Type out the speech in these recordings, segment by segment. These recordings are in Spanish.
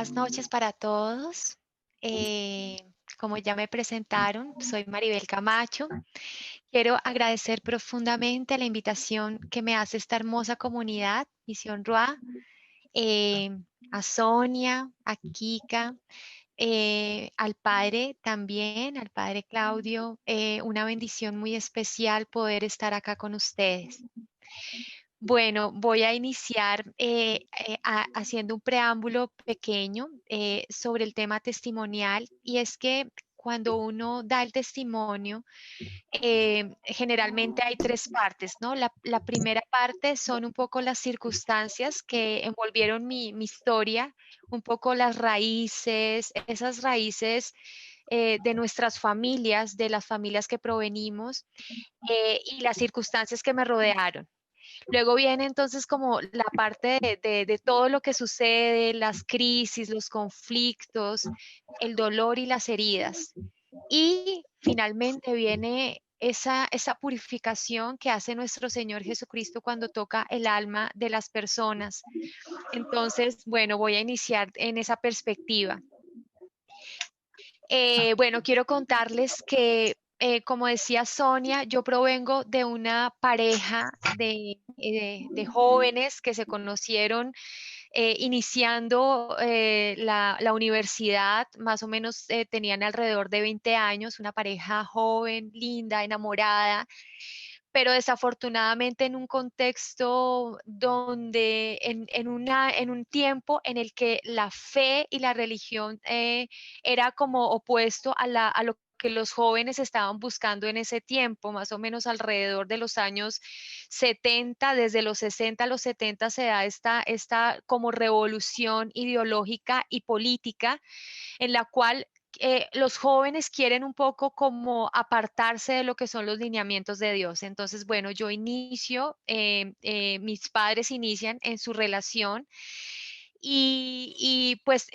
Buenas noches para todos. Eh, Como ya me presentaron, soy Maribel Camacho. Quiero agradecer profundamente la invitación que me hace esta hermosa comunidad, Misión RUA, eh, a Sonia, a Kika, al padre también, al padre Claudio. Una bendición muy especial poder estar acá con ustedes. Bueno, voy a iniciar haciendo un preámbulo pequeño sobre el tema testimonial, y es que cuando uno da el testimonio, generalmente hay tres partes, ¿no? La primera parte son un poco las circunstancias que envolvieron mi historia, un poco las raíces, esas raíces de nuestras familias, de las familias que provenimos, y las circunstancias que me rodearon. Luego viene entonces como la parte de todo lo que sucede, las crisis, los conflictos, el dolor y las heridas. Y finalmente viene esa purificación que hace nuestro Señor Jesucristo cuando toca el alma de las personas. Entonces, bueno, voy a iniciar en esa perspectiva. Bueno, quiero contarles que, como decía Sonia, yo provengo de una pareja de jóvenes que se conocieron iniciando la universidad. Más o menos tenían alrededor de 20 años, una pareja joven, linda, enamorada, pero desafortunadamente en un contexto donde en un tiempo en el que la fe y la religión era como opuesto a lo que los jóvenes estaban buscando en ese tiempo, más o menos alrededor de los años 70. Desde los 60 a los 70 se da esta como revolución ideológica y política en la cual los jóvenes quieren un poco como apartarse de lo que son los lineamientos de Dios. Entonces, bueno, yo inicio, mis padres inician en su relación, y pues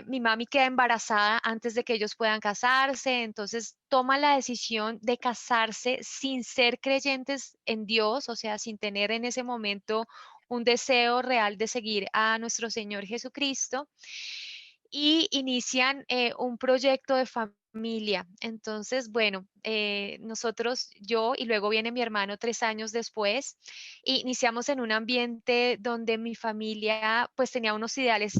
mi mami queda embarazada antes de que ellos puedan casarse. Entonces toma la decisión de casarse sin ser creyentes en Dios, o sea, sin tener en ese momento un deseo real de seguir a nuestro Señor Jesucristo, y inician un proyecto de familia. Entonces, bueno, nosotros, yo y luego viene mi hermano 3 años después, iniciamos en un ambiente donde mi familia pues tenía unos ideales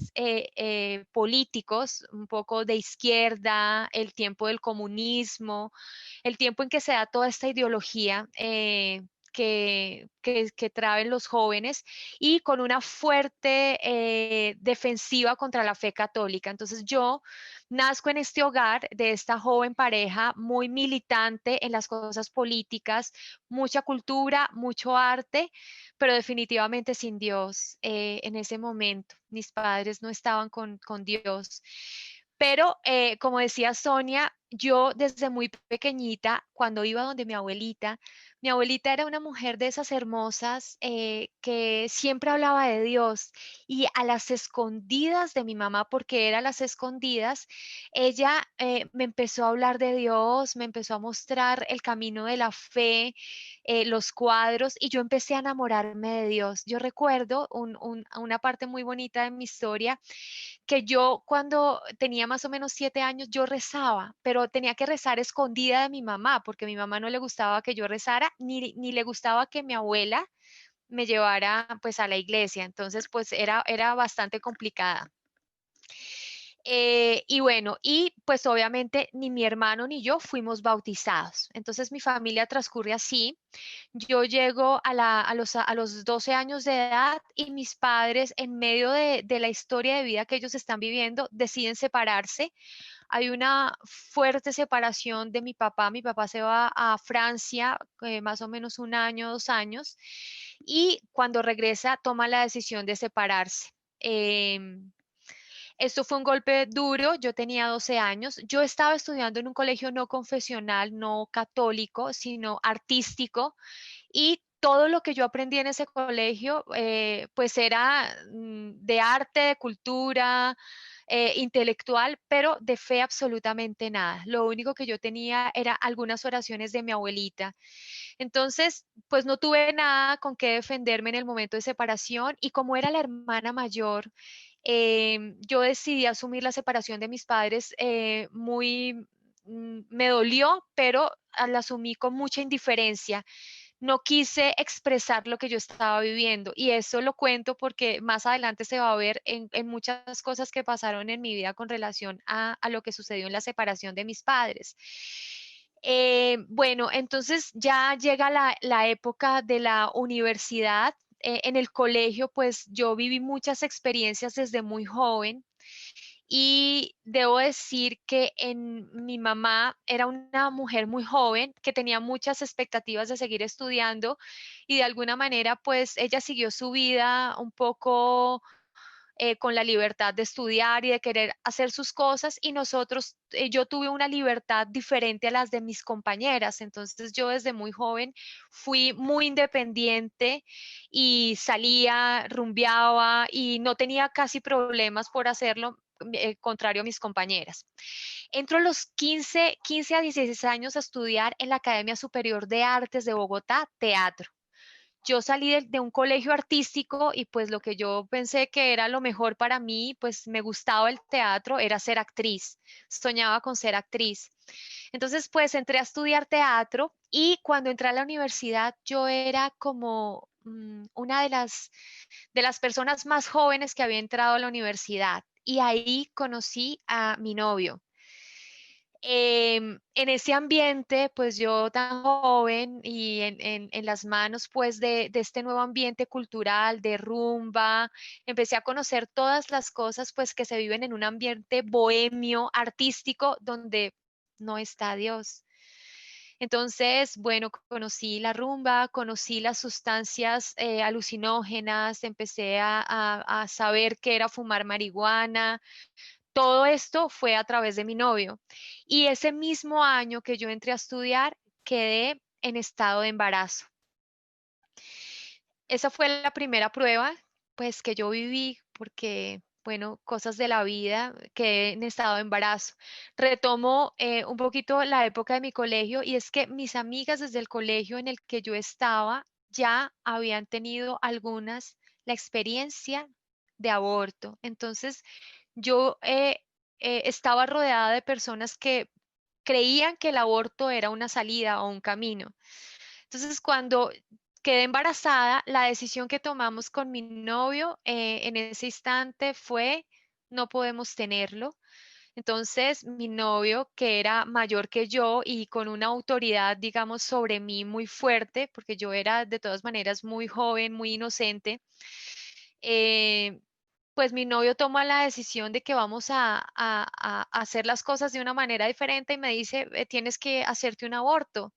políticos un poco de izquierda, el tiempo del comunismo, el tiempo en que se da toda esta ideología. Que traen los jóvenes, y con una fuerte defensiva contra la fe católica. Entonces yo nazco en este hogar de esta joven pareja muy militante en las cosas políticas, mucha cultura, mucho arte, pero definitivamente sin Dios en ese momento. Mis padres no estaban con Dios. Pero como decía Sonia, yo desde muy pequeñita, cuando iba donde mi abuelita era una mujer de esas hermosas que siempre hablaba de Dios, y a las escondidas de mi mamá, porque era a las escondidas, ella me empezó a hablar de Dios, me empezó a mostrar el camino de la fe, los cuadros, y yo empecé a enamorarme de Dios. Yo recuerdo una parte muy bonita de mi historia, que yo cuando tenía más o menos 7 años, yo rezaba, pero tenía que rezar escondida de mi mamá, porque a mi mamá no le gustaba que yo rezara, ni le gustaba que mi abuela me llevara pues a la iglesia. Entonces pues era bastante complicada. Y bueno, y pues obviamente ni mi hermano ni yo fuimos bautizados. Entonces mi familia transcurre así. Yo llego a los 12 años de edad, y mis padres, en medio de la historia de vida que ellos están viviendo, deciden separarse. Hay una fuerte separación de mi papá. Mi papá se va a Francia más o menos un año, 2 años, y cuando regresa toma la decisión de separarse. Em, Esto fue un golpe duro. Yo tenía 12 años. Yo estaba estudiando en un colegio no confesional, no católico, sino artístico, y todo lo que yo aprendí en ese colegio, pues era de arte, de cultura, intelectual, pero de fe absolutamente nada. Lo único que yo tenía era algunas oraciones de mi abuelita. Entonces, pues no tuve nada con qué defenderme en el momento de separación, y como era la hermana mayor, Yo decidí asumir la separación de mis padres me dolió, pero la asumí con mucha indiferencia. No quise expresar lo que yo estaba viviendo y eso lo cuento porque más adelante se va a ver en muchas cosas que pasaron en mi vida con relación a lo que sucedió en la separación de mis padres. Bueno, entonces ya llega la época de la universidad. En el colegio, pues yo viví muchas experiencias desde muy joven. Y debo decir que mi mamá era una mujer muy joven que tenía muchas expectativas de seguir estudiando y de alguna manera pues ella siguió su vida un poco con la libertad de estudiar y de querer hacer sus cosas y yo tuve una libertad diferente a las de mis compañeras. Entonces yo desde muy joven fui muy independiente y salía, rumbeaba y no tenía casi problemas por hacerlo. Contrario a mis compañeras. Entro a los 15 a 16 años a estudiar en la Academia Superior de Artes de Bogotá, teatro. Yo salí de un colegio artístico y pues lo que yo pensé que era lo mejor para mí, pues me gustaba el teatro, era ser actriz. Soñaba con ser actriz. Entonces pues entré a estudiar teatro y cuando entré a la universidad yo era como una de las personas más jóvenes que había entrado a la universidad y ahí conocí a mi novio. En ese ambiente, pues yo tan joven y en las manos pues de este nuevo ambiente cultural, de rumba, empecé a conocer todas las cosas pues que se viven en un ambiente bohemio, artístico, donde no está Dios. Entonces, bueno, conocí la rumba, conocí las sustancias alucinógenas, empecé a saber qué era fumar marihuana. Todo esto fue a través de mi novio. Y ese mismo año que yo entré a estudiar, quedé en estado de embarazo. Esa fue la primera prueba, pues, que yo viví, porque, bueno, cosas de la vida, quedé en estado de embarazo. Retomo un poquito la época de mi colegio y es que mis amigas desde el colegio en el que yo estaba ya habían tenido algunas la experiencia de aborto. Entonces, yo estaba rodeada de personas que creían que el aborto era una salida o un camino. Entonces, cuando quedé embarazada, la decisión que tomamos con mi novio en ese instante fue, no podemos tenerlo. Entonces, mi novio, que era mayor que yo y con una autoridad, digamos, sobre mí muy fuerte, porque yo era de todas maneras muy joven, muy inocente, eh, pues mi novio toma la decisión de que vamos a hacer las cosas de una manera diferente y me dice, tienes que hacerte un aborto".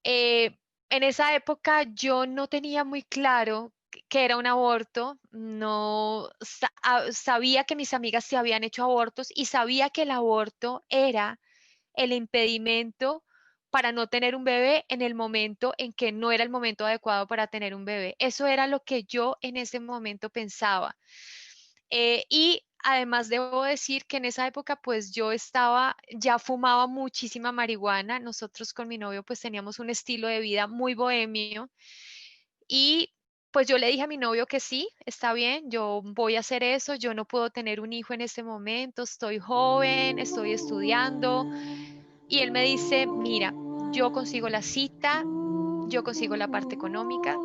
Eh, en esa época yo no tenía muy claro qué era un aborto, no sabía que mis amigas se habían hecho abortos y sabía que el aborto era el impedimento para no tener un bebé en el momento en que no era el momento adecuado para tener un bebé. Eso era lo que yo en ese momento pensaba. Y además debo decir que en esa época pues ya fumaba muchísima marihuana. Nosotros con mi novio pues teníamos un estilo de vida muy bohemio y pues yo le dije a mi novio que sí, está bien, yo voy a hacer eso, yo no puedo tener un hijo en este momento, estoy joven, estoy estudiando. Y él me dice, mira, yo consigo la cita, yo consigo la parte económica.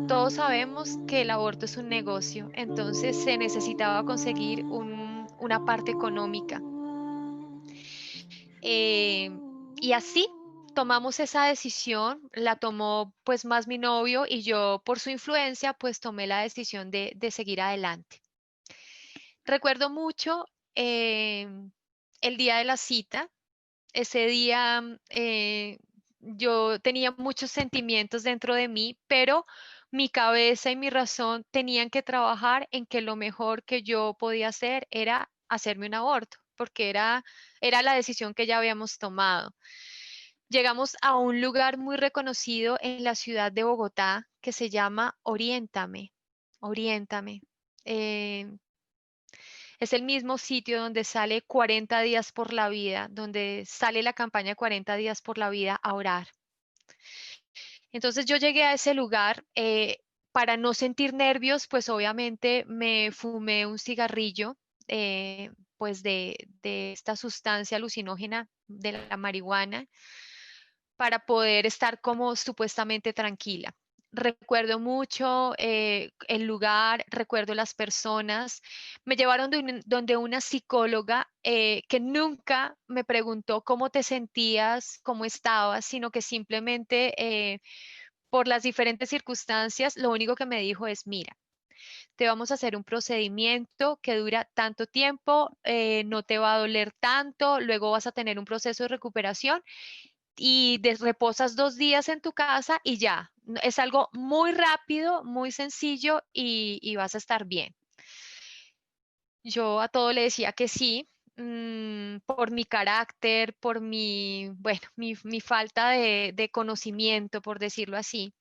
Todos sabemos que el aborto es un negocio, entonces se necesitaba conseguir una parte económica. Eh, y así tomamos esa decisión, la tomó pues más mi novio y yo por su influencia pues tomé la decisión de seguir adelante. Recuerdo mucho eh, el día de la cita. Ese día yo tenía muchos sentimientos dentro de mí, pero mi cabeza y mi razón tenían que trabajar en que lo mejor que yo podía hacer era hacerme un aborto, porque era la decisión que ya habíamos tomado. Llegamos a un lugar muy reconocido en la ciudad de Bogotá que se llama Oriéntame. Oriéntame. Eh, es el mismo sitio donde sale 40 días por la vida, donde sale la campaña 40 días por la vida a orar. Entonces yo llegué a ese lugar. para no sentir nervios, pues obviamente me fumé un cigarrillo, pues de esta sustancia alucinógena de la marihuana, para poder estar como supuestamente tranquila. Recuerdo mucho el lugar, recuerdo las personas. Me llevaron donde una psicóloga que nunca me preguntó cómo te sentías, cómo estabas, sino que simplemente por las diferentes circunstancias, lo único que me dijo es, mira, te vamos a hacer un procedimiento que dura tanto tiempo, no te va a doler tanto, luego vas a tener un proceso de recuperación y reposas 2 días en tu casa y ya. Es algo muy rápido, muy sencillo y vas a estar bien. Yo a todo le decía que sí, por mi carácter, por mi, bueno, mi falta de conocimiento, por decirlo así.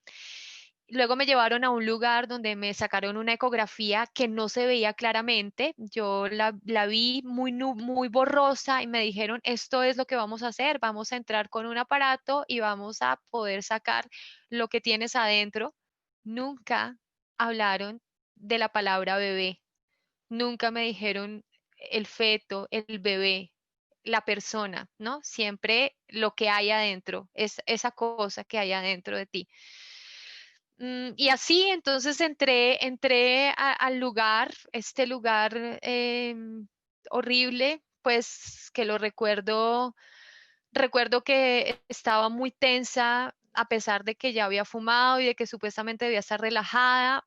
Luego me llevaron a un lugar donde me sacaron una ecografía que no se veía claramente. Yo la vi muy, muy borrosa y me dijeron, esto es lo que vamos a hacer. Vamos a entrar con un aparato y vamos a poder sacar lo que tienes adentro. Nunca hablaron de la palabra bebé. Nunca me dijeron el feto, el bebé, la persona, ¿no? Siempre lo que hay adentro, es esa cosa que hay adentro de ti. Y así entonces entré al lugar, este lugar horrible, pues que lo recuerdo que estaba muy tensa a pesar de que ya había fumado y de que supuestamente debía estar relajada.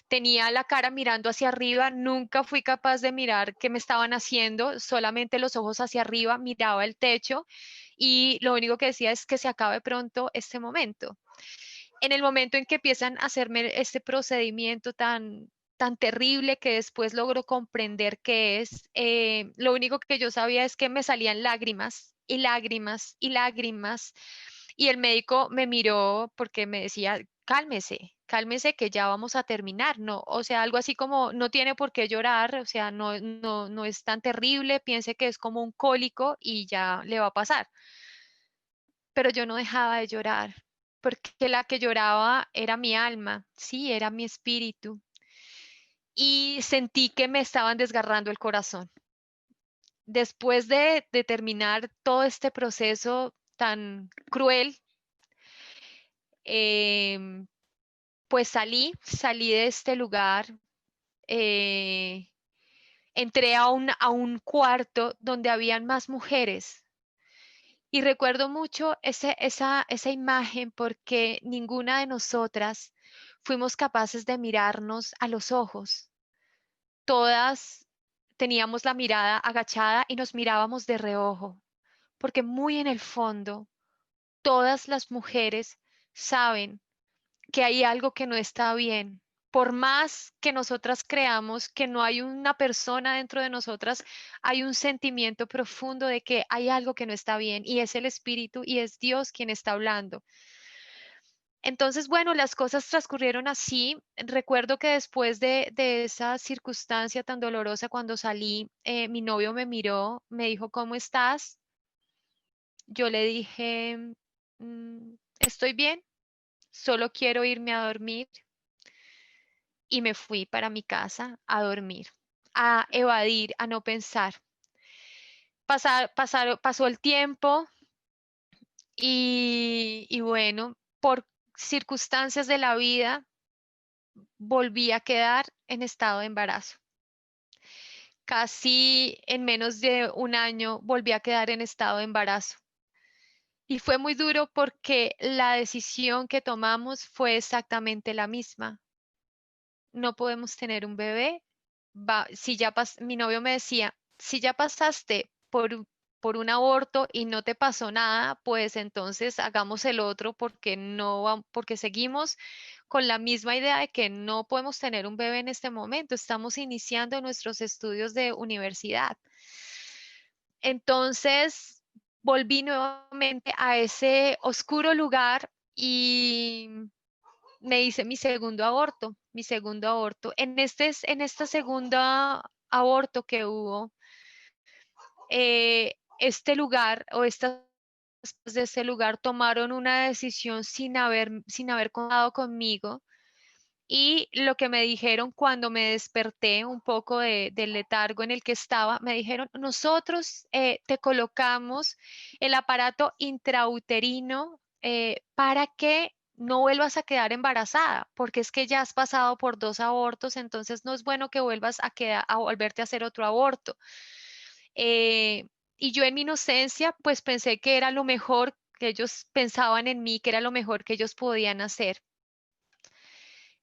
Tenía la cara mirando hacia arriba, nunca fui capaz de mirar qué me estaban haciendo, solamente los ojos hacia arriba, miraba el techo y lo único que decía es que se acabe pronto este momento. En el momento en que empiezan a hacerme este procedimiento tan terrible que después logro comprender qué es, lo único que yo sabía es que me salían lágrimas y lágrimas y lágrimas. Y el médico me miró porque me decía, cálmese, cálmese que ya vamos a terminar, ¿no? O sea, algo así como, no tiene por qué llorar, o sea, no es tan terrible, piense que es como un cólico y ya le va a pasar. Pero yo no dejaba de llorar, porque la que lloraba era mi alma, sí, era mi espíritu. Y sentí que me estaban desgarrando el corazón. Después de terminar todo este proceso tan cruel, em, pues salí de este lugar, eh, entré a un cuarto donde habían más mujeres. Y recuerdo mucho esa imagen porque ninguna de nosotras fuimos capaces de mirarnos a los ojos. Todas teníamos la mirada agachada y nos mirábamos de reojo, porque muy en el fondo, todas las mujeres saben que hay algo que no está bien. Por más que nosotras creamos que no hay una persona dentro de nosotras, hay un sentimiento profundo de que hay algo que no está bien y es el espíritu y es Dios quien está hablando. Entonces, bueno, las cosas transcurrieron así. Recuerdo que después de esa circunstancia tan dolorosa, cuando salí, mi novio me miró, me dijo, ¿cómo estás? Yo le dije, estoy bien, solo quiero irme a dormir y me fui para mi casa a dormir, a evadir, a no pensar. Pasó el tiempo y bueno, por circunstancias de la vida, volví a quedar en estado de embarazo. Casi en menos de un año volví a quedar en estado de embarazo. Y fue muy duro porque la decisión que tomamos fue exactamente la misma. No podemos tener un bebé. Si ya mi novio me decía, si ya pasaste por un aborto y no te pasó nada, pues entonces hagamos el otro porque porque seguimos con la misma idea de que no podemos tener un bebé en este momento. Estamos iniciando nuestros estudios de universidad. Entonces volví nuevamente a ese oscuro lugar y me hice mi segundo aborto. En esta segunda aborto que hubo, este lugar o estas de ese lugar tomaron una decisión sin haber contado conmigo Y lo que me dijeron cuando me desperté un poco del letargo en el que estaba, me dijeron, nosotros te colocamos el aparato intrauterino para que no vuelvas a quedar embarazada, porque es que ya has pasado por 2 abortos, entonces no es bueno que vuelvas a volverte a hacer otro aborto. Eh, y yo en mi inocencia, pues pensé que era lo mejor que ellos pensaban en mí, que era lo mejor que ellos podían hacer.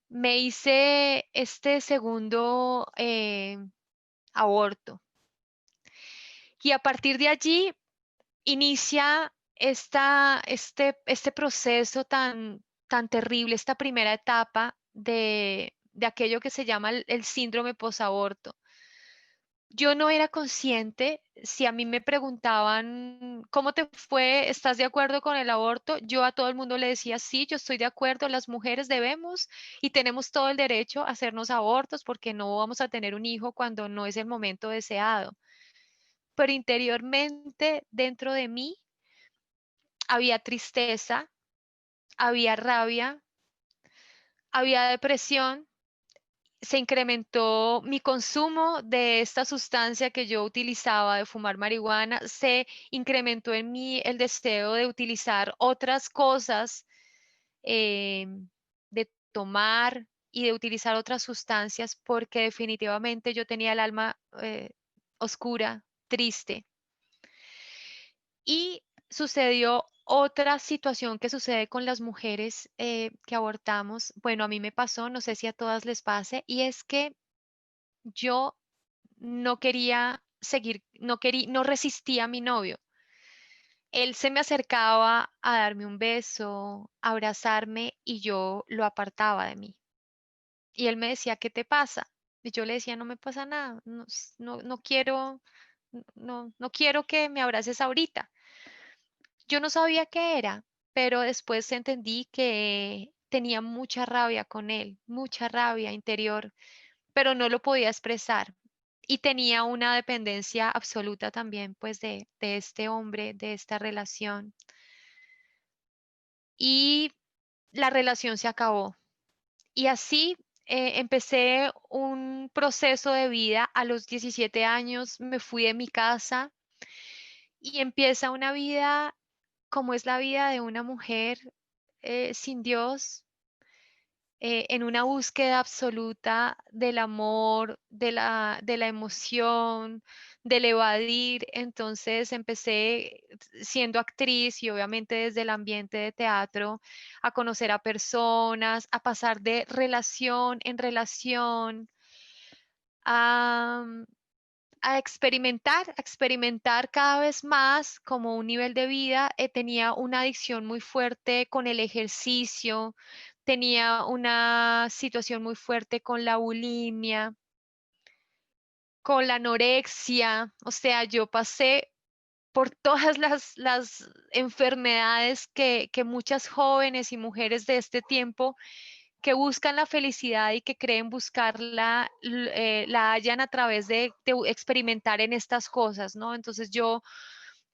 Me hice este segundo aborto y a partir de allí inicia este proceso tan terrible, esta primera etapa de aquello que se llama el síndrome posaborto. Yo no era consciente, si a mí me preguntaban, ¿cómo te fue? ¿Estás de acuerdo con el aborto? Yo a todo el mundo le decía, sí, yo estoy de acuerdo, las mujeres debemos y tenemos todo el derecho a hacernos abortos porque no vamos a tener un hijo cuando no es el momento deseado. Pero interiormente, dentro de mí, había tristeza, había rabia, había depresión. Se incrementó mi consumo de esta sustancia que yo utilizaba, de fumar marihuana, se incrementó en mí el deseo de utilizar otras cosas, eh, de tomar y de utilizar otras sustancias, porque definitivamente yo tenía el alma oscura, triste. Y sucedió otra situación que sucede con las mujeres que abortamos. Bueno, a mí me pasó, no sé si a todas les pase, y es que yo no quería seguir, no resistía a mi novio. Él se me acercaba a darme un beso, a abrazarme y yo lo apartaba de mí. Y él me decía, ¿qué te pasa? Y yo le decía, no me pasa nada, no quiero, no quiero que me abraces ahorita. Yo no sabía qué era, pero después entendí que tenía mucha rabia con él, mucha rabia interior, pero no lo podía expresar. Y tenía una dependencia absoluta también, pues, de este hombre, de esta relación. Y la relación se acabó. Y así empecé un proceso de vida. A los 17 años me fui de mi casa y empieza una vida como es la vida de una mujer sin Dios, en una búsqueda absoluta del amor, de la emoción, del evadir. Entonces empecé siendo actriz y obviamente desde el ambiente de teatro a conocer a personas, a pasar de relación en relación, a, a experimentar cada vez más como un nivel de vida. Tenía una adicción muy fuerte con el ejercicio, tenía una situación muy fuerte con la bulimia, con la anorexia. O sea, yo pasé por todas las enfermedades que muchas jóvenes y mujeres de este tiempo que buscan la felicidad y que creen buscarla, la hallan a través de experimentar en estas cosas, ¿no? Entonces yo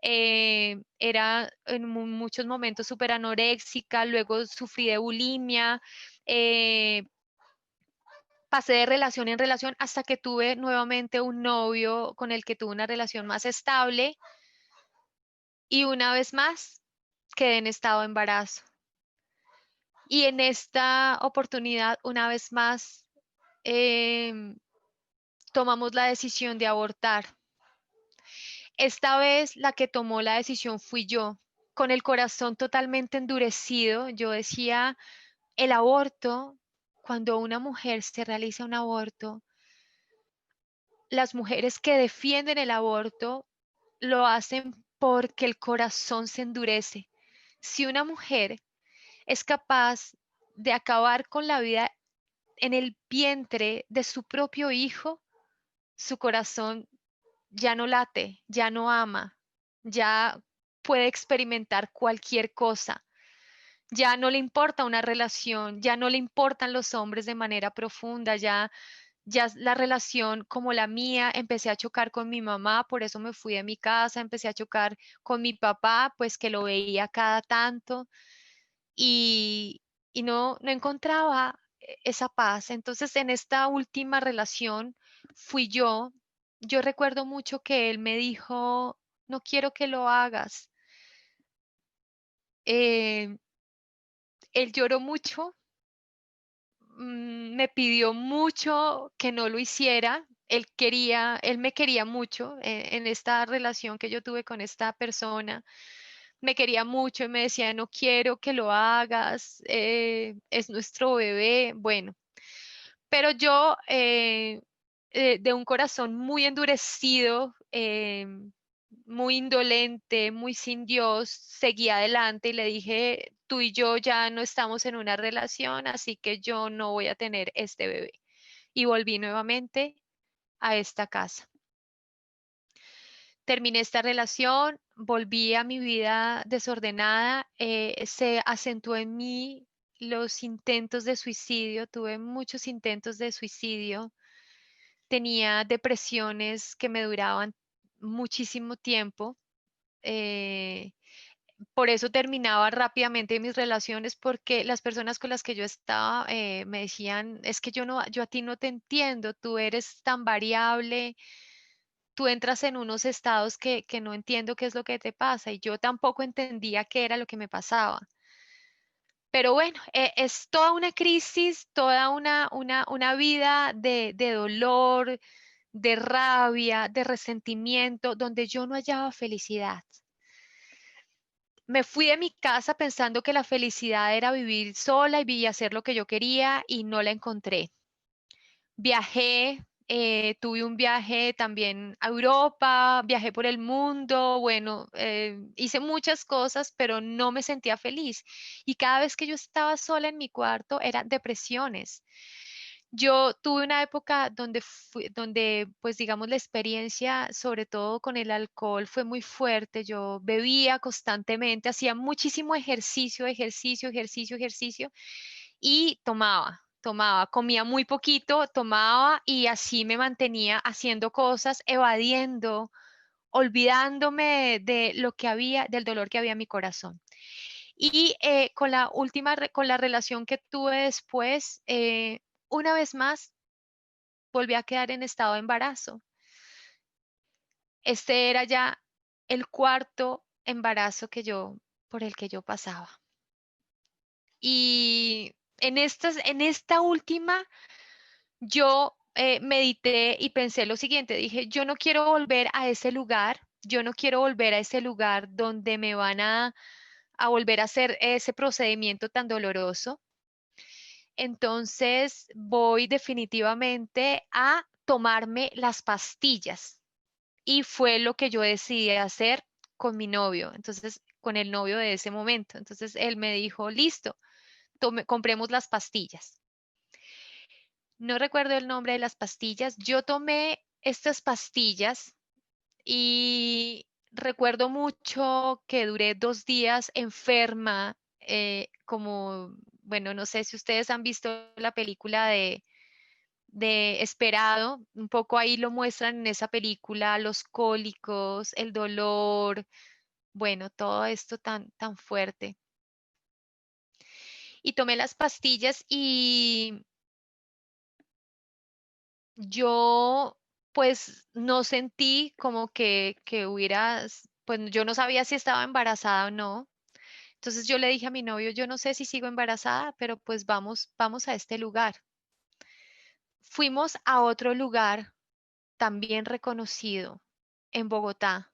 era en muchos momentos súper anoréxica, luego sufrí de bulimia, eh, pasé de relación en relación hasta que tuve nuevamente un novio con el que tuve una relación más estable y una vez más quedé en estado de embarazo. Y en esta oportunidad, una vez más, em, tomamos la decisión de abortar. Esta vez la que tomó la decisión fui yo, con el corazón totalmente endurecido. Yo decía, el aborto, cuando una mujer se realiza un aborto, las mujeres que defienden el aborto lo hacen porque el corazón se endurece. Si una mujer es capaz de acabar con la vida en el vientre de su propio hijo, su corazón ya no late, ya no ama, ya puede experimentar cualquier cosa, ya no le importa una relación, ya no le importan los hombres de manera profunda, ya la relación como la mía, empecé a chocar con mi mamá, por eso me fui de mi casa, empecé a chocar con mi papá, pues que lo veía cada tanto y, y no encontraba esa paz. Entonces, en esta última relación fui yo recuerdo mucho que él me dijo, no quiero que lo hagas. Eh, Él lloró mucho, me pidió mucho que no lo hiciera. Él me quería mucho en esta relación que yo tuve con esta persona. Me quería mucho y me decía, no quiero que lo hagas, es nuestro bebé. Bueno, pero yo de un corazón muy endurecido, muy indolente, muy sin Dios, seguí adelante y le dije, tú y yo ya no estamos en una relación, así que yo no voy a tener este bebé. Y volví nuevamente a esta casa. Terminé esta relación, volví a mi vida desordenada, se acentuó en mí los intentos de suicidio, tuve muchos intentos de suicidio, tenía depresiones que me duraban muchísimo tiempo. eh, por eso terminaba rápidamente mis relaciones porque las personas con las que yo estaba me decían, es que yo a ti no te entiendo, tú eres tan variable, tú entras en unos estados que no entiendo qué es lo que te pasa y yo tampoco entendía qué era lo que me pasaba. Pero bueno, es toda una crisis, toda una vida de dolor, de rabia, de resentimiento, donde yo no hallaba felicidad. Me fui de mi casa pensando que la felicidad era vivir sola y hacer lo que yo quería y no la encontré. Viajé, tuve un viaje también a Europa, viajé por el mundo, bueno, hice muchas cosas, pero no me sentía feliz. Y cada vez que yo estaba sola en mi cuarto, eran depresiones. Yo tuve una época donde, pues digamos, la experiencia, sobre todo con el alcohol, fue muy fuerte. Yo bebía constantemente, hacía muchísimo ejercicio, ejercicio, ejercicio, ejercicio y tomaba, comía muy poquito, tomaba y así me mantenía haciendo cosas, evadiendo, olvidándome de lo que había, del dolor que había en mi corazón. Y con la relación que tuve después, una vez más volví a quedar en estado de embarazo. Este era ya el cuarto embarazo por el que yo pasaba. Y en esta última, yo medité y pensé lo siguiente, dije, yo no quiero volver a ese lugar, yo no quiero volver a ese lugar donde me van a volver a hacer ese procedimiento tan doloroso. Entonces voy definitivamente a tomarme las pastillas. Y fue lo que yo decidí hacer con mi novio, entonces con el novio de ese momento. Entonces él me dijo, listo, compremos las pastillas. No recuerdo el nombre de las pastillas. Yo tomé estas pastillas y recuerdo mucho que duré 2 días enferma, bueno, no sé si ustedes han visto la película de Esperado, un poco ahí lo muestran en esa película, los cólicos, el dolor, bueno, todo esto tan fuerte. Y tomé las pastillas y yo pues no sentí como que pues yo no sabía si estaba embarazada o no. Entonces yo le dije a mi novio, yo no sé si sigo embarazada, pero pues vamos a este lugar. Fuimos a otro lugar también reconocido en Bogotá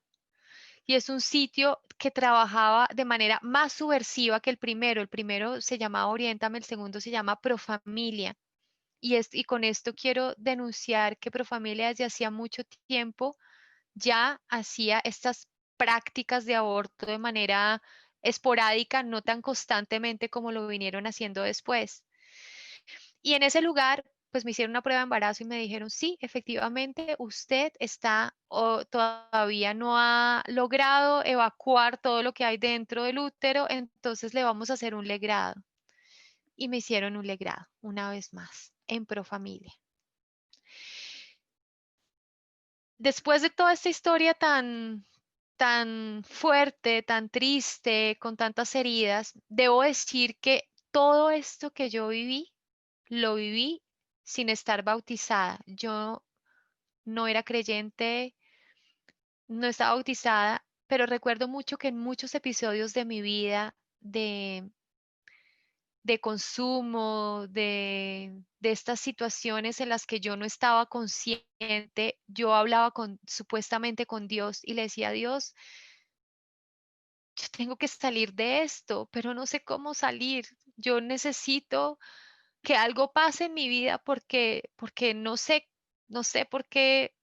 y es un sitio que trabajaba de manera más subversiva que el primero. El primero se llamaba Oriéntame, el segundo se llama Profamilia. Y con esto quiero denunciar que Profamilia desde hacía mucho tiempo ya hacía estas prácticas de aborto de manera esporádica, no tan constantemente como lo vinieron haciendo después. Y en ese lugar, pues me hicieron una prueba de embarazo y me dijeron, sí, efectivamente, usted está o todavía no ha logrado evacuar todo lo que hay dentro del útero, entonces le vamos a hacer un legrado. Y me hicieron un legrado, una vez más, en Profamilia. Después de toda esta historia tan fuerte, tan triste, con tantas heridas, debo decir que todo esto que yo viví lo viví sin estar bautizada. Yo no era creyente, no estaba bautizada, pero recuerdo mucho que en muchos episodios de mi vida de consumo, de estas situaciones en las que yo no estaba consciente, yo hablaba supuestamente con Dios y le decía a Dios, yo tengo que salir de esto, pero no sé cómo salir. Yo necesito que algo pase en mi vida porque no sé por qué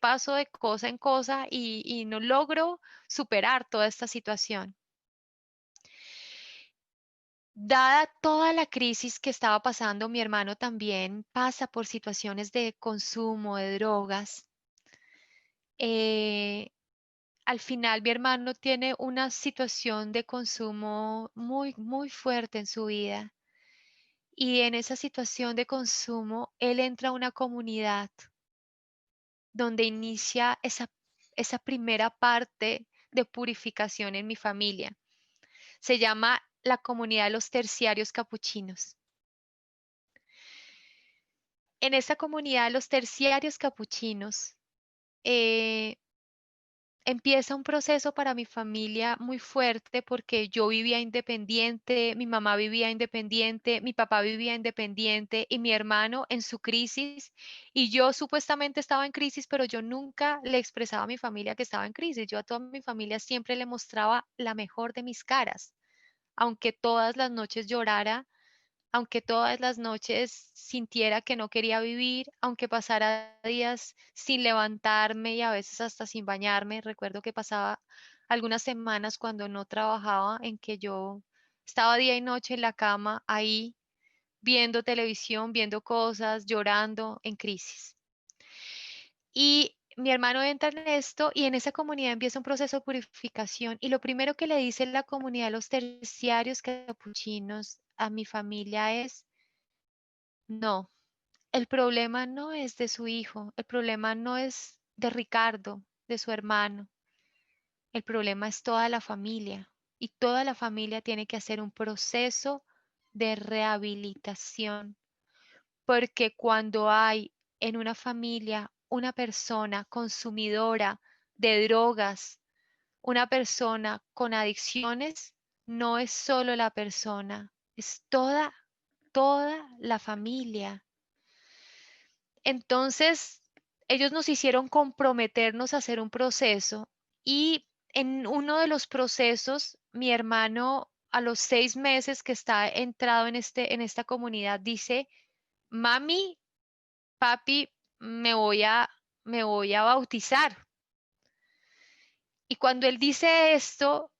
paso de cosa en cosa y no logro superar toda esta situación. Dada toda la crisis que estaba pasando, mi hermano también pasa por situaciones de consumo de drogas. Eh, Al final, mi hermano tiene una situación de consumo muy, muy fuerte en su vida. Y en esa situación de consumo, él entra a una comunidad donde inicia esa primera parte de purificación en mi familia. Se llama la comunidad de los terciarios capuchinos. En esta comunidad de los terciarios capuchinos, eh, empieza un proceso para mi familia muy fuerte porque yo vivía independiente, mi mamá vivía independiente, mi papá vivía independiente y mi hermano en su crisis y yo supuestamente estaba en crisis, pero yo nunca le expresaba a mi familia que estaba en crisis. Yo a toda mi familia siempre le mostraba la mejor de mis caras, aunque todas las noches llorara, aunque todas las noches sintiera que no quería vivir, aunque pasara días sin levantarme y a veces hasta sin bañarme. Recuerdo que pasaba algunas semanas cuando no trabajaba en que yo estaba día y noche en la cama, ahí viendo televisión, viendo cosas, llorando, en crisis. Y mi hermano entra en esto y en esa comunidad empieza un proceso de purificación. Y lo primero que le dice la comunidad de los terciarios capuchinos a mi familia es, no, el problema no es de su hijo, el problema no es de Ricardo, de su hermano, el problema es toda la familia y toda la familia tiene que hacer un proceso de rehabilitación, porque cuando hay en una familia una persona consumidora de drogas, una persona con adicciones, no es solo la persona, es toda la familia. Entonces, ellos nos hicieron comprometernos a hacer un proceso y en uno de los procesos, mi hermano a los 6 meses que está entrado en esta comunidad dice, mami, papi, me voy a bautizar. Y cuando él dice esto,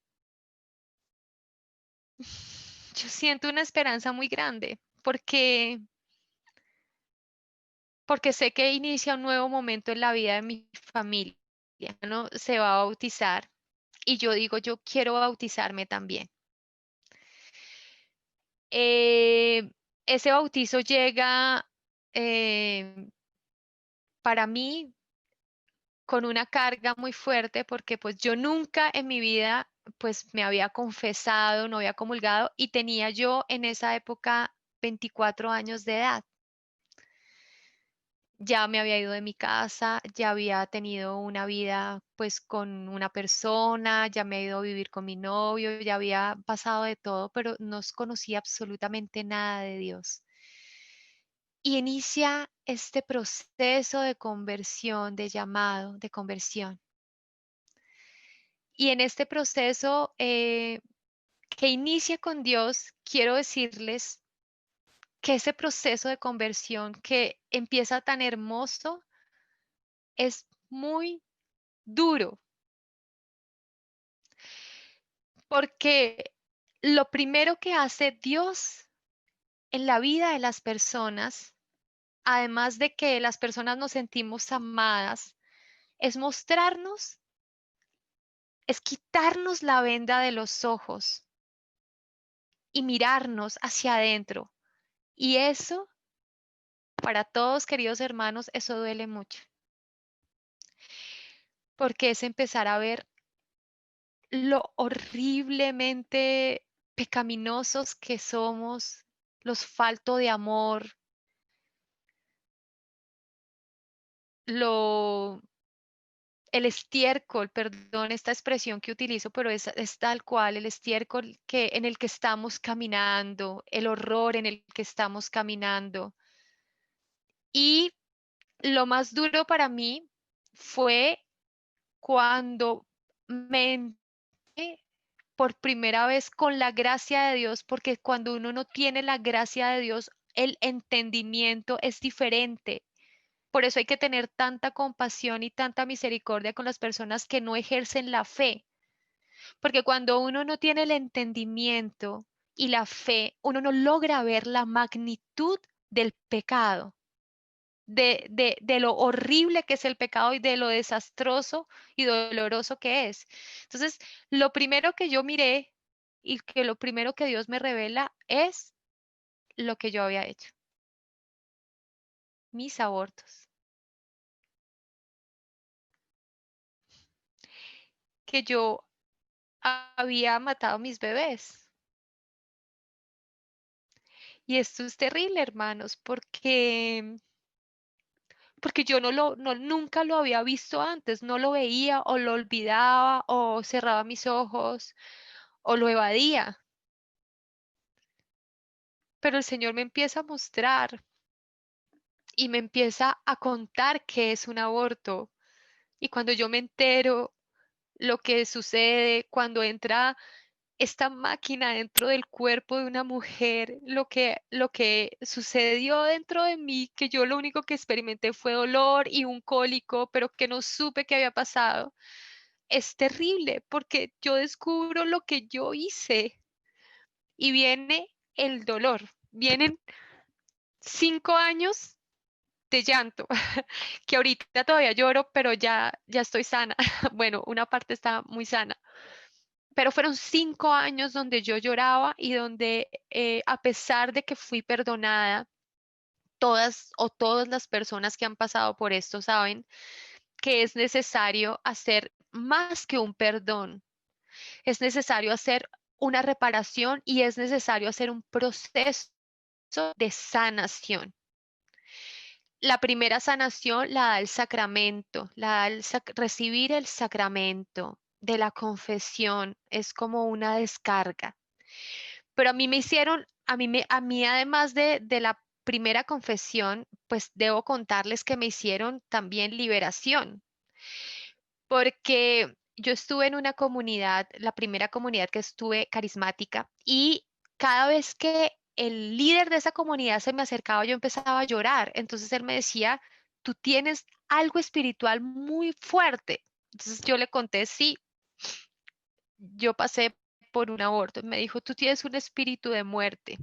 yo siento una esperanza muy grande porque sé que inicia un nuevo momento en la vida de mi familia, ¿no? Se va a bautizar y yo digo, yo quiero bautizarme también. Eh, Ese bautizo llega eh, para mí con una carga muy fuerte porque pues yo nunca en mi vida pues me había confesado, no había comulgado y tenía yo en esa época 24 años de edad. Ya me había ido de mi casa, ya había tenido una vida pues con una persona, ya me había ido a vivir con mi novio, ya había pasado de todo, pero no conocía absolutamente nada de Dios. Y inicia este proceso de conversión, de llamado, de conversión. Y en este proceso que inicia con Dios, quiero decirles que ese proceso de conversión que empieza tan hermoso es muy duro, porque lo primero que hace Dios en la vida de las personas, además de que las personas nos sentimos amadas, es mostrarnos, es quitarnos la venda de los ojos y mirarnos hacia adentro. Y eso, para todos, queridos hermanos, eso duele mucho, porque es empezar a ver lo horriblemente pecaminosos que somos, los falto de amor, lo, el estiércol, perdón esta expresión que utilizo, pero es tal cual, el estiércol en el que estamos caminando, el horror en el que estamos caminando. Y lo más duro para mí fue cuando me entré por primera vez con la gracia de Dios, porque cuando uno no tiene la gracia de Dios, el entendimiento es diferente. Por eso hay que tener tanta compasión y tanta misericordia con las personas que no ejercen la fe, porque cuando uno no tiene el entendimiento y la fe, uno no logra ver la magnitud del pecado, de lo horrible que es el pecado y de lo desastroso y doloroso que es. Entonces, lo primero que yo miré y que lo primero que Dios me revela es lo que yo había hecho, mis abortos, que yo había matado a mis bebés. Y esto es terrible, hermanos, porque yo nunca lo había visto antes, no lo veía o lo olvidaba o cerraba mis ojos o lo evadía. Pero el Señor me empieza a mostrar y me empieza a contar qué es un aborto. Y cuando yo me entero lo que sucede, cuando entra esta máquina dentro del cuerpo de una mujer, lo que sucedió dentro de mí, que yo lo único que experimenté fue dolor y un cólico, pero que no supe qué había pasado, es terrible porque yo descubro lo que yo hice y viene el dolor. Vienen 5 años de llanto, que ahorita todavía lloro, pero ya estoy sana. Bueno, una parte está muy sana. Pero fueron 5 años donde yo lloraba y donde, a pesar de que fui perdonada, todas las personas que han pasado por esto saben que es necesario hacer más que un perdón. Es necesario hacer una reparación y es necesario hacer un proceso de sanación. La primera sanación la da el sacramento, recibir el sacramento de la confesión es como una descarga. Pero a mí me hicieron, a mí además de la primera confesión, pues debo contarles que me hicieron también liberación, porque yo estuve en una comunidad, la primera comunidad que estuve carismática, y cada vez que el líder de esa comunidad se me acercaba, yo empezaba a llorar. Entonces él me decía, tú tienes algo espiritual muy fuerte. Entonces yo le conté, sí, yo pasé por un aborto. Me dijo, tú tienes un espíritu de muerte.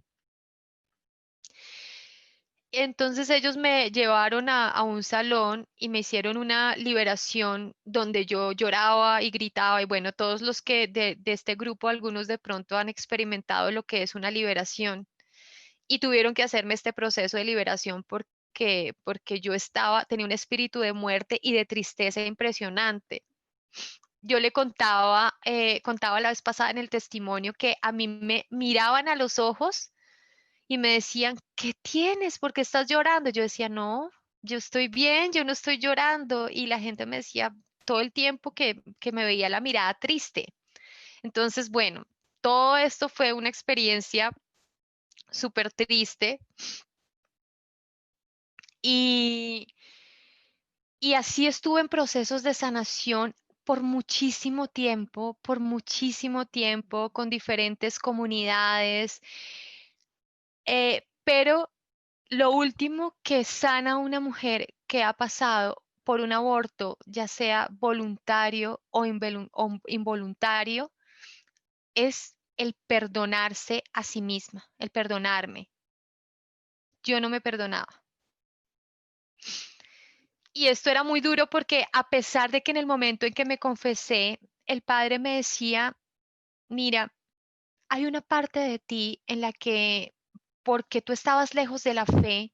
Entonces ellos me llevaron a un salón y me hicieron una liberación donde yo lloraba y gritaba y bueno, todos los que de este grupo, algunos de pronto han experimentado lo que es una liberación y tuvieron que hacerme este proceso de liberación porque yo tenía un espíritu de muerte y de tristeza impresionante. Yo le contaba la vez pasada en el testimonio que a mí me miraban a los ojos y me decían, ¿qué tienes? ¿Por qué estás llorando? Yo decía, no, yo estoy bien, yo no estoy llorando. Y la gente me decía todo el tiempo que me veía la mirada triste. Entonces, bueno, todo esto fue una experiencia súper triste y, y así estuve en procesos de sanación por muchísimo tiempo, con diferentes comunidades, pero lo último que sana a una mujer que ha pasado por un aborto, ya sea voluntario o involuntario, es el perdonarse a sí misma, el perdonarme. Yo no me perdonaba. Y esto era muy duro porque a pesar de que en el momento en que me confesé, el padre me decía, mira, hay una parte de ti en la que, porque tú estabas lejos de la fe,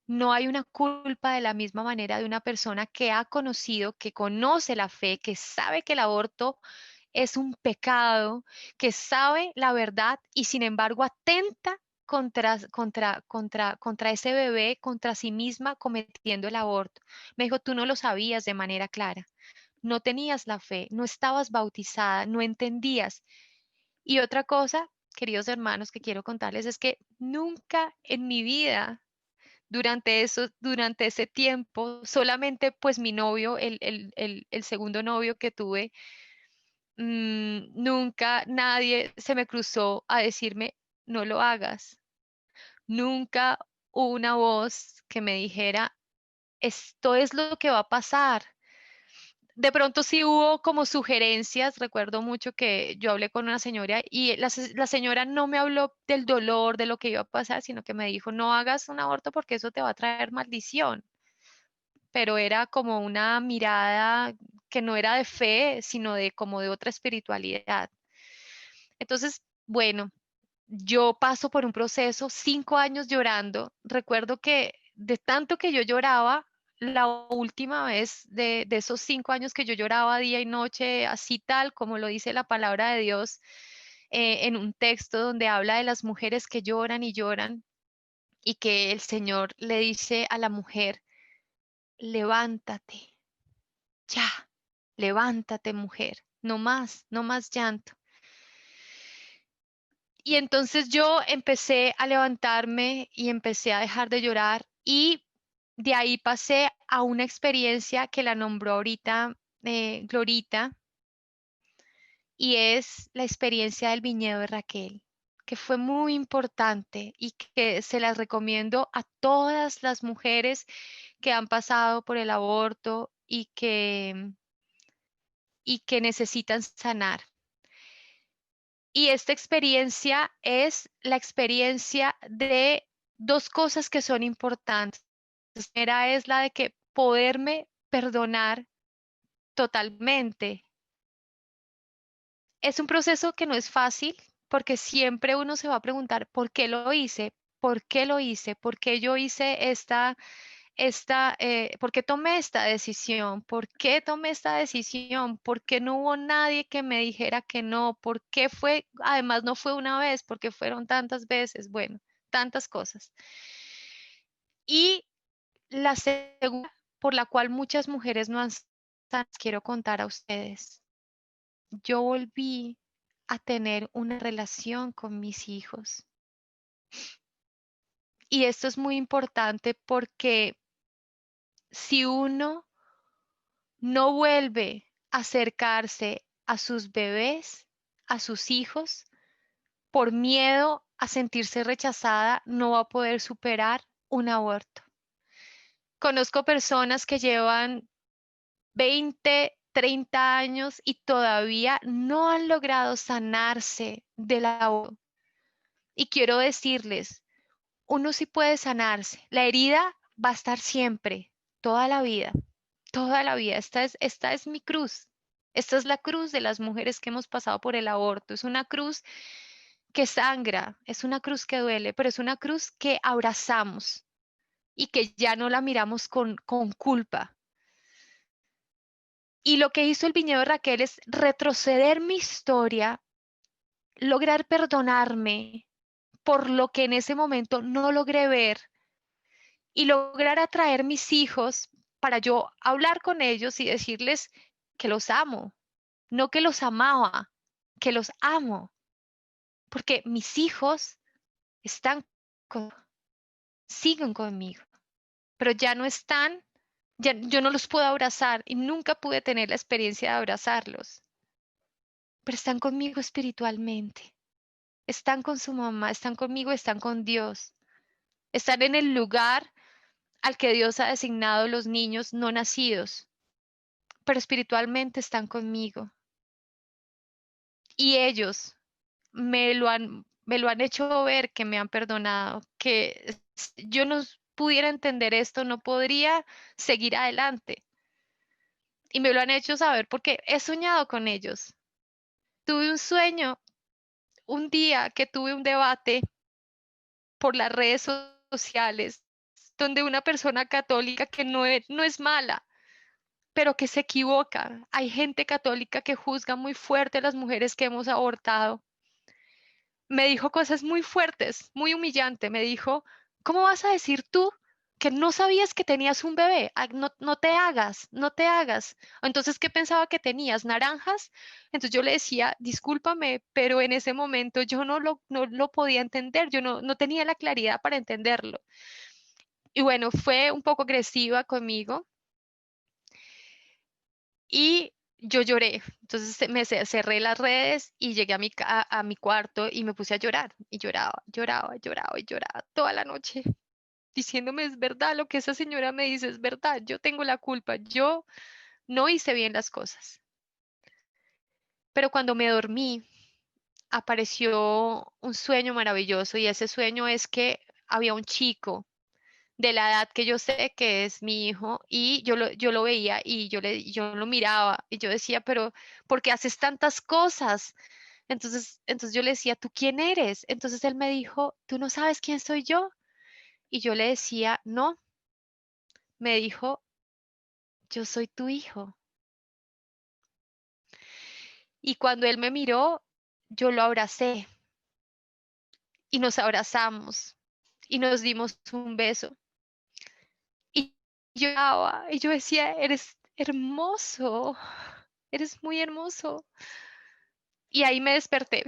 no hay una culpa de la misma manera de una persona que ha conocido, que conoce la fe, que sabe que el aborto es un pecado, que sabe la verdad y sin embargo atenta contra ese bebé, contra sí misma cometiendo el aborto. Me dijo, tú no lo sabías de manera clara, no tenías la fe, no estabas bautizada, no entendías. Y otra cosa, queridos hermanos, que quiero contarles es que nunca en mi vida, durante ese tiempo, solamente pues mi novio, el segundo novio que tuve, nunca nadie se me cruzó a decirme, no lo hagas. Nunca hubo una voz que me dijera, esto es lo que va a pasar. De pronto sí hubo como sugerencias, recuerdo mucho que yo hablé con una señora y la señora no me habló del dolor, de lo que iba a pasar, sino que me dijo, no hagas un aborto porque eso te va a traer maldición. Pero era como una mirada que no era de fe, sino de como de otra espiritualidad. Entonces, bueno, yo paso por un proceso, 5 años llorando. Recuerdo que de tanto que yo lloraba, la última vez de esos 5 años que yo lloraba día y noche, así tal como lo dice la palabra de Dios, en un texto donde habla de las mujeres que lloran y lloran y que el Señor le dice a la mujer, levántate, ya, levántate mujer, no más, no más llanto. Y entonces yo empecé a levantarme y empecé a dejar de llorar y de ahí pasé a una experiencia que la nombró ahorita Glorita y es la experiencia del viñedo de Raquel, que fue muy importante y que se las recomiendo a todas las mujeres que han pasado por el aborto y que necesitan sanar. Y esta experiencia es la experiencia de dos cosas que son importantes. La primera es la de que poderme perdonar totalmente. Es un proceso que no es fácil porque siempre uno se va a preguntar, ¿por qué lo hice? ¿Por qué lo hice? ¿Por qué yo hice por qué tomé esta decisión? ¿Por qué tomé esta decisión? ¿Por qué no hubo nadie que me dijera que no? ¿Por qué fue, además no fue una vez, porque fueron tantas veces? Bueno, tantas cosas. Y la segunda, por la cual muchas mujeres no han sanado, quiero contar a ustedes. Yo volví a tener una relación con mis hijos. Y esto es muy importante porque si uno no vuelve a acercarse a sus bebés, a sus hijos, por miedo a sentirse rechazada, no va a poder superar un aborto. Conozco personas que llevan 20, 30 años y todavía no han logrado sanarse del aborto. Y quiero decirles, uno sí puede sanarse. La herida va a estar siempre, toda la vida. Toda la vida. Esta es mi cruz. Esta es la cruz de las mujeres que hemos pasado por el aborto. Es una cruz que sangra, es una cruz que duele, pero es una cruz que abrazamos y que ya no la miramos con culpa. Y lo que hizo el viñedo de Raquel es retroceder mi historia, lograr perdonarme por lo que en ese momento no logré ver y lograr atraer mis hijos para yo hablar con ellos y decirles que los amo, no que los amaba, que los amo, porque mis hijos están siguen conmigo, pero ya no están, ya yo no los puedo abrazar y nunca pude tener la experiencia de abrazarlos, pero están conmigo espiritualmente, están con su mamá, están conmigo, están con Dios, están en el lugar al que Dios ha designado los niños no nacidos, pero espiritualmente están conmigo y ellos me lo han hecho ver que me han perdonado, que yo no pudiera entender esto, no podría seguir adelante. Y me lo han hecho saber porque he soñado con ellos. Tuve un sueño un día que tuve un debate por las redes sociales donde una persona católica que no es mala, pero que se equivoca. Hay gente católica que juzga muy fuerte a las mujeres que hemos abortado. me dijo cosas muy fuertes, muy humillante. Me dijo, ¿cómo vas a decir tú que no sabías que tenías un bebé? Ah, no, no te hagas, no te hagas. Entonces, ¿qué pensaba que tenías? ¿Naranjas? Entonces yo le decía, discúlpame, pero en ese momento yo no lo podía entender, yo no tenía la claridad para entenderlo. Y bueno, fue un poco agresiva conmigo y yo lloré. Entonces cerré las redes y llegué a mi cuarto y me puse a llorar. Y lloraba, lloraba, lloraba y lloraba toda la noche, diciéndome es verdad, lo que esa señora me dice es verdad, yo tengo la culpa, yo no hice bien las cosas. Pero cuando me dormí, apareció un sueño maravilloso y ese sueño es que había un chico de la edad que yo sé que es mi hijo y yo lo veía y yo lo miraba y yo decía, pero ¿por qué haces tantas cosas? Entonces yo le decía, ¿tú quién eres? Entonces él me dijo, ¿tú no sabes quién soy yo? Y yo le decía, no. Me dijo, yo soy tu hijo. Y cuando él me miró, yo lo abracé y nos abrazamos y nos dimos un beso. Y yo lloraba y yo decía, eres hermoso, eres muy hermoso. Y ahí me desperté.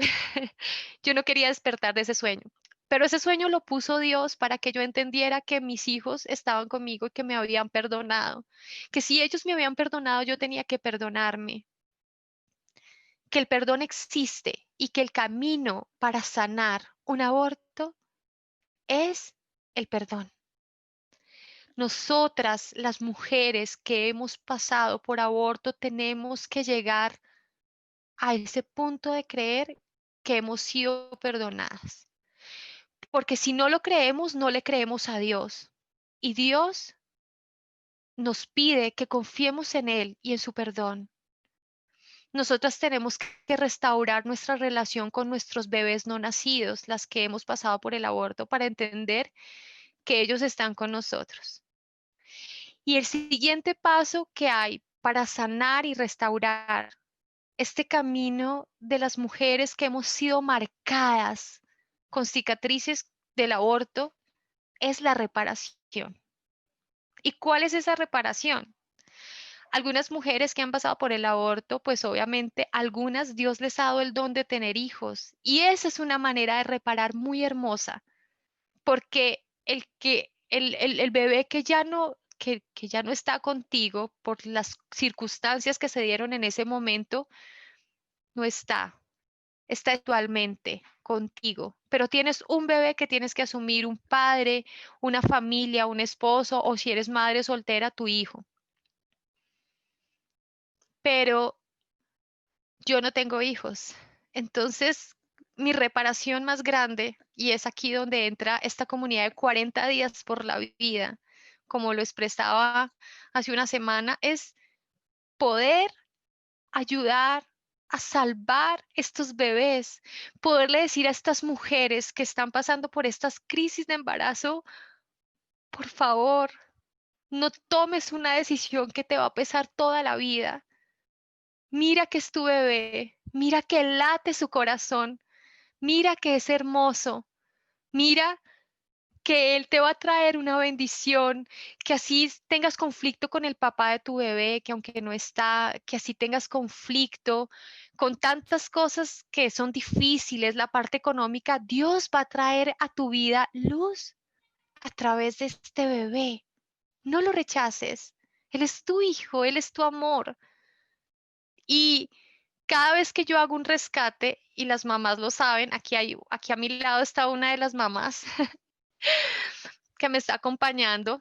Yo no quería despertar de ese sueño, pero ese sueño lo puso Dios para que yo entendiera que mis hijos estaban conmigo y que me habían perdonado, que si ellos me habían perdonado, yo tenía que perdonarme, que el perdón existe y que el camino para sanar un aborto es el perdón. Nosotras, las mujeres que hemos pasado por aborto, tenemos que llegar a ese punto de creer que hemos sido perdonadas. Porque si no lo creemos, no le creemos a Dios. Y Dios nos pide que confiemos en Él y en su perdón. Nosotras tenemos que restaurar nuestra relación con nuestros bebés no nacidos, las que hemos pasado por el aborto, para entender que ellos están con nosotros. Y el siguiente paso que hay para sanar y restaurar este camino de las mujeres que hemos sido marcadas con cicatrices del aborto es la reparación. ¿Y cuál es esa reparación? Algunas mujeres que han pasado por el aborto, pues obviamente algunas Dios les ha dado el don de tener hijos y esa es una manera de reparar muy hermosa, porque el bebé que ya no está contigo por las circunstancias que se dieron en ese momento, no está actualmente contigo, pero tienes un bebé que tienes que asumir, un padre, una familia, un esposo o si eres madre soltera, tu hijo. Pero yo no tengo hijos. Entonces, mi reparación más grande, y es aquí donde entra esta comunidad de 40 días por la vida, como lo expresaba hace una semana, es poder ayudar a salvar estos bebés, poderle decir a estas mujeres que están pasando por estas crisis de embarazo, por favor, no tomes una decisión que te va a pesar toda la vida. Mira que es tu bebé, mira que late su corazón, mira que es hermoso, mira que Él te va a traer una bendición, que así tengas conflicto con el papá de tu bebé, que aunque no está, que así tengas conflicto con tantas cosas que son difíciles, la parte económica, Dios va a traer a tu vida luz a través de este bebé. No lo rechaces. Él es tu hijo, Él es tu amor. Y cada vez que yo hago un rescate, y las mamás lo saben, aquí a mi lado está una de las mamás que me está acompañando.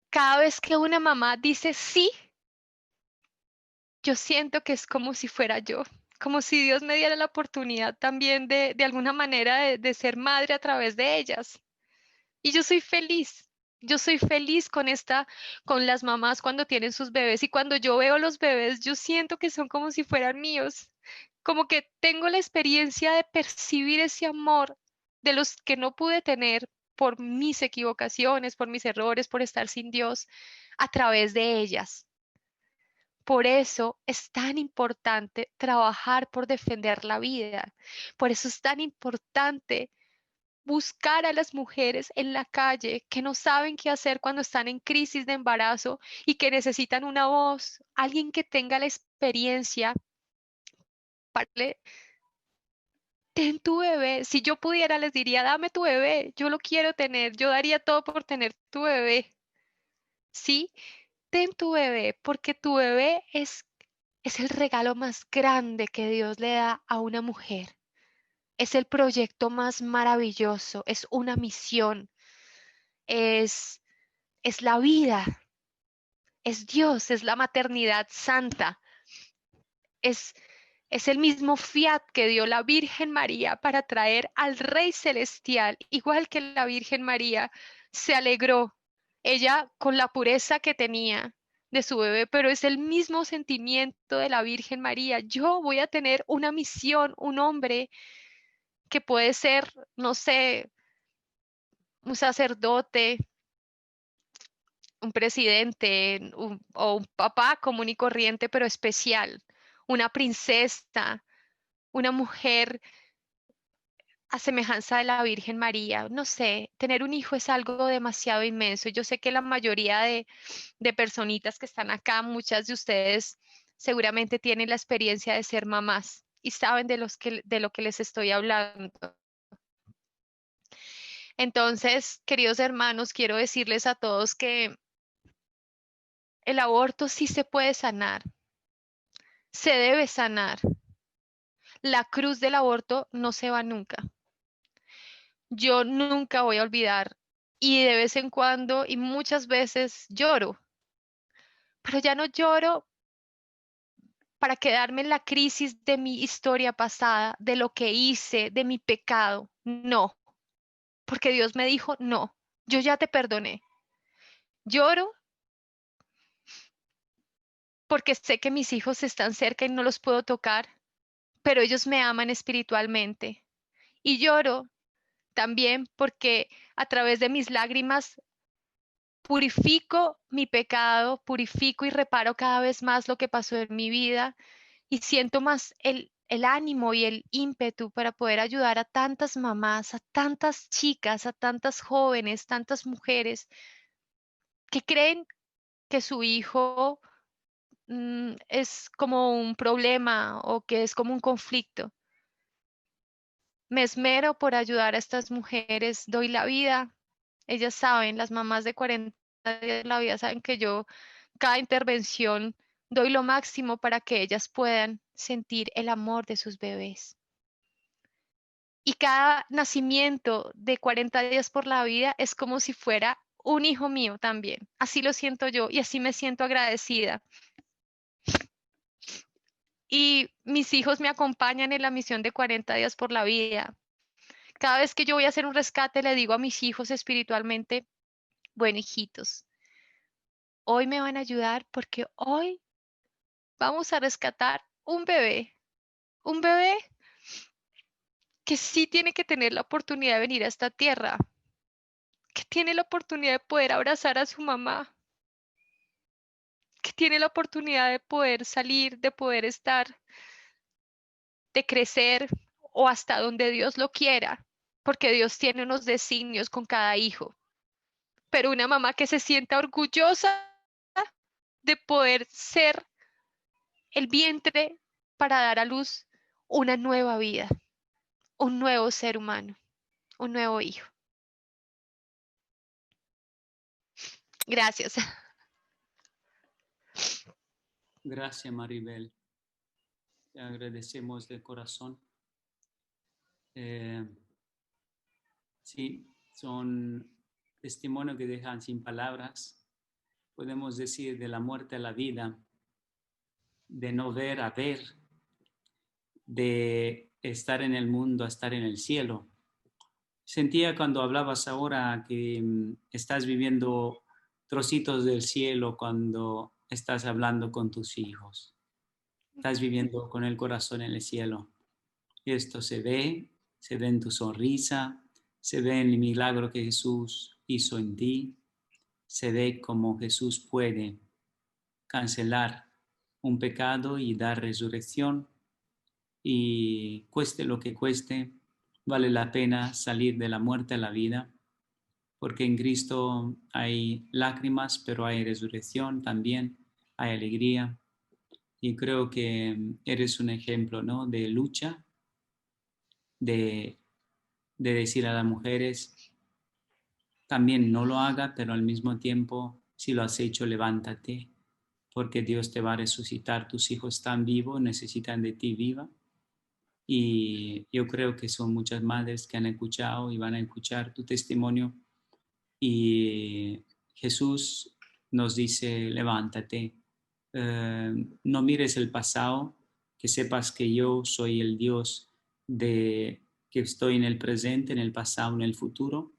Cada vez que una mamá dice sí, yo siento que es como si fuera yo, como si Dios me diera la oportunidad también de alguna manera de ser madre a través de ellas. Y yo soy feliz. Yo soy feliz con las mamás cuando tienen sus bebés y cuando yo veo los bebés, yo siento que son como si fueran míos, como que tengo la experiencia de percibir ese amor de los que no pude tener por mis equivocaciones, por mis errores, por estar sin Dios, a través de ellas. Por eso es tan importante trabajar por defender la vida. Por eso es tan importante buscar a las mujeres en la calle que no saben qué hacer cuando están en crisis de embarazo y que necesitan una voz, alguien que tenga la experiencia para darle, ten tu bebé. Si yo pudiera, les diría, dame tu bebé, yo lo quiero tener, yo daría todo por tener tu bebé. Sí, ten tu bebé, porque tu bebé es el regalo más grande que Dios le da a una mujer. Es el proyecto más maravilloso, es una misión, es, es la vida, es Dios, es la maternidad santa, es, es el mismo fiat que dio la Virgen María para traer al Rey Celestial, igual que la Virgen María se alegró, ella con la pureza que tenía de su bebé, pero es el mismo sentimiento de la Virgen María. Yo voy a tener una misión, un hombre que puede ser, no sé, un sacerdote, un presidente o un papá común y corriente, pero especial, una princesa, una mujer a semejanza de la Virgen María. No sé, tener un hijo es algo demasiado inmenso. Yo sé que la mayoría de personitas que están acá, muchas de ustedes seguramente tienen la experiencia de ser mamás y saben de lo que les estoy hablando. Entonces, queridos hermanos, quiero decirles a todos que el aborto sí se puede sanar, se debe sanar. La cruz del aborto no se va nunca. Yo nunca voy a olvidar y de vez en cuando y muchas veces lloro, pero ya no lloro para quedarme en la crisis de mi historia pasada, de lo que hice, de mi pecado. No, porque Dios me dijo, no, yo ya te perdoné. Lloro porque sé que mis hijos están cerca y no los puedo tocar, pero ellos me aman espiritualmente. Y lloro también porque a través de mis lágrimas purifico mi pecado, purifico y reparo cada vez más lo que pasó en mi vida y siento más el ánimo y el ímpetu para poder ayudar a tantas mamás, a tantas chicas, a tantas jóvenes, tantas mujeres que creen que su hijo es como un problema o que es como un conflicto. Me esmero por ayudar a estas mujeres, doy la vida. Ellas saben, las mamás de 40 días de la vida saben que yo cada intervención doy lo máximo para que ellas puedan sentir el amor de sus bebés. Y cada nacimiento de 40 días por la vida es como si fuera un hijo mío también. Así lo siento yo y así me siento agradecida. Y mis hijos me acompañan en la misión de 40 días por la vida. Cada vez que yo voy a hacer un rescate, le digo a mis hijos espiritualmente, bueno, hijitos, hoy me van a ayudar porque hoy vamos a rescatar un bebé que sí tiene que tener la oportunidad de venir a esta tierra, que tiene la oportunidad de poder abrazar a su mamá, que tiene la oportunidad de poder salir, de poder estar, de crecer o hasta donde Dios lo quiera, porque Dios tiene unos designios con cada hijo. Pero una mamá que se sienta orgullosa de poder ser el vientre para dar a luz una nueva vida, un nuevo ser humano, un nuevo hijo. Gracias. Gracias, Maribel. Te agradecemos de corazón. Eh, sí, son testimonios que dejan sin palabras. Podemos decir de la muerte a la vida, de no ver a ver, de estar en el mundo a estar en el cielo. Sentía cuando hablabas ahora que estás viviendo trocitos del cielo cuando estás hablando con tus hijos. Estás viviendo con el corazón en el cielo. Y esto se ve en tu sonrisa, se ve en el milagro que Jesús hizo en ti, se ve cómo Jesús puede cancelar un pecado y da resurrección, y cueste lo que cueste, vale la pena salir de la muerte a la vida, porque en Cristo hay lágrimas, pero hay resurrección también, hay alegría. Y creo que eres un ejemplo, ¿no? De lucha, de, de decir a las mujeres, también no lo haga, pero al mismo tiempo, si lo has hecho, levántate, porque Dios te va a resucitar. Tus hijos están vivos, necesitan de ti viva. Y yo creo que son muchas madres que han escuchado y van a escuchar tu testimonio. Y Jesús nos dice, levántate, no mires el pasado, que sepas que yo soy el Dios que estoy en el presente, en el pasado, en el futuro.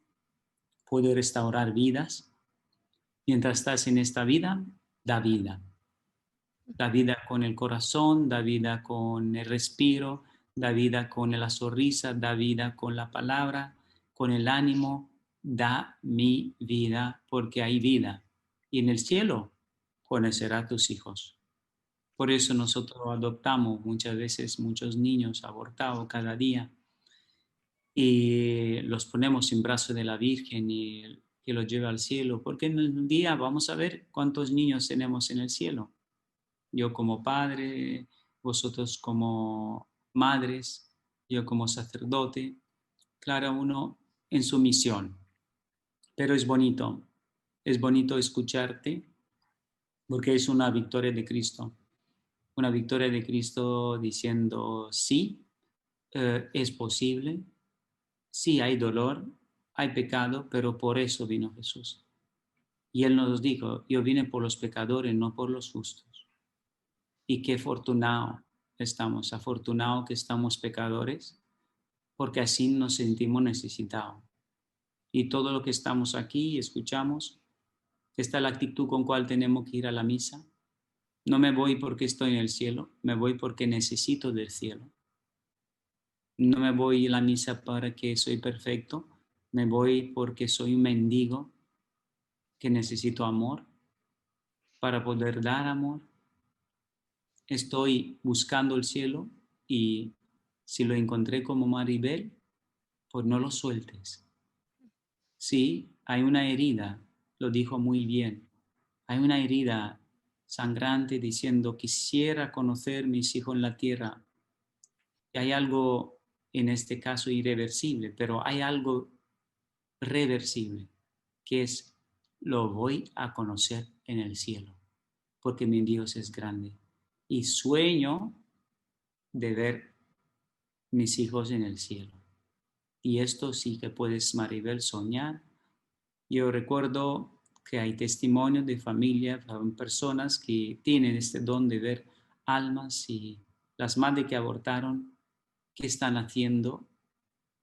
Puedo restaurar vidas. Mientras estás en esta vida, da vida. Da vida con el corazón, da vida con el respiro, da vida con la sonrisa, da vida con la palabra, con el ánimo. Da mi vida porque hay vida. Y en el cielo conocerá a tus hijos. Por eso nosotros adoptamos muchas veces muchos niños abortados cada día y los ponemos en brazos de la Virgen y que los lleve al cielo, porque en un día vamos a ver cuántos niños tenemos en el cielo. Yo como padre, vosotros como madres, yo como sacerdote, cada uno en su misión. Pero es bonito escucharte porque es una victoria de Cristo, una victoria de Cristo diciendo sí, es posible, sí hay dolor, hay pecado, pero por eso vino Jesús. Y Él nos dijo, yo vine por los pecadores, no por los justos. Y qué afortunado que estamos pecadores, porque así nos sentimos necesitados. Y todo lo que estamos aquí y escuchamos, esta es la actitud con cual tenemos que ir a la misa. No me voy porque estoy en el cielo, me voy porque necesito del cielo. No me voy a la misa para que soy perfecto, me voy porque soy un mendigo que necesito amor para poder dar amor. Estoy buscando el cielo y si lo encontré como Maribel, pues no lo sueltes. Sí, hay una herida, lo dijo muy bien. Hay una herida sangrante diciendo, quisiera conocer mis hijos en la tierra. Y hay algo, en este caso, irreversible, pero hay algo reversible, que es, lo voy a conocer en el cielo, porque mi Dios es grande. Y sueño de ver mis hijos en el cielo. Y esto sí que puedes, Maribel, soñar. Yo recuerdo que hay testimonios de familias, personas que tienen este don de ver almas y las madres que abortaron, ¿qué están haciendo?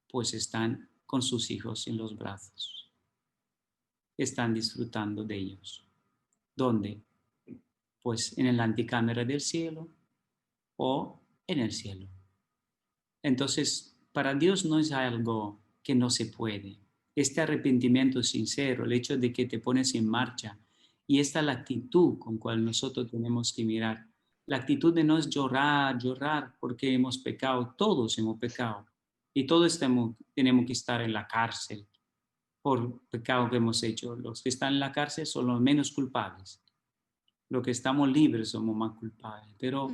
Pues están con sus hijos en los brazos. Están disfrutando de ellos. ¿Dónde? Pues en la anticámara del cielo o en el cielo. Entonces, para Dios no es algo que no se puede. Este arrepentimiento sincero, el hecho de que te pones en marcha, y esta es la actitud con cual nosotros tenemos que mirar. La actitud de no es llorar porque hemos pecado, todos hemos pecado, y todos tenemos que estar en la cárcel por pecado que hemos hecho. Los que están en la cárcel son los menos culpables. Los que estamos libres somos más culpables, pero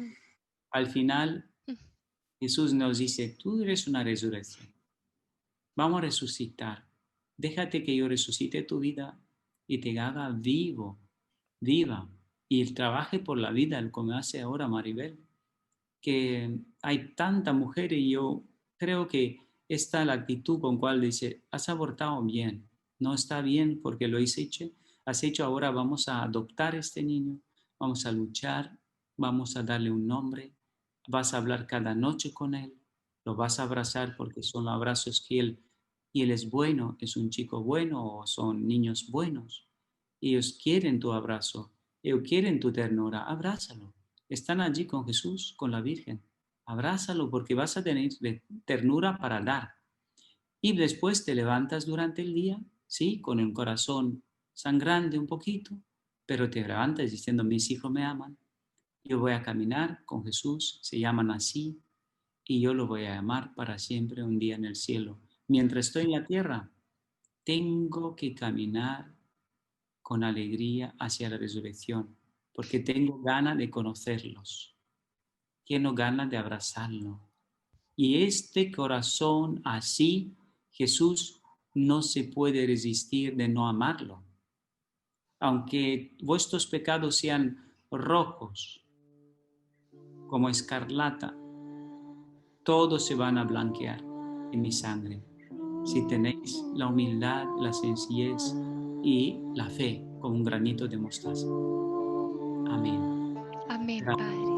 al final Jesús nos dice, tú eres una resurrección. Vamos a resucitar. Déjate que yo resucite tu vida y te haga viva. Y trabaje por la vida, como hace ahora Maribel. Que hay tanta mujer y yo creo que esta es la actitud con cual dice, has abortado bien. No está bien porque lo has hecho ahora, vamos a adoptar a este niño, vamos a luchar, vamos a darle un nombre, vas a hablar cada noche con él, lo vas a abrazar porque son los abrazos que él es bueno, es un chico bueno o son niños buenos. Ellos quieren tu abrazo, ellos quieren tu ternura, abrázalo. Están allí con Jesús, con la Virgen. Abrázalo porque vas a tener ternura para dar. Y después te levantas durante el día, sí, con el corazón sangrante un poquito, pero te levantas diciendo, mis hijos me aman Yo voy a caminar con Jesús, se llaman así, y yo lo voy a amar para siempre un día en el cielo. Mientras estoy en la tierra, tengo que caminar con alegría hacia la resurrección, porque tengo ganas de conocerlos, tengo ganas de abrazarlo. Y este corazón así, Jesús no se puede resistir de no amarlo. Aunque vuestros pecados sean rojos como escarlata, todos se van a blanquear en mi sangre. Si tenéis la humildad, la sencillez y la fe como un granito de mostaza. Amén. Amén, Padre.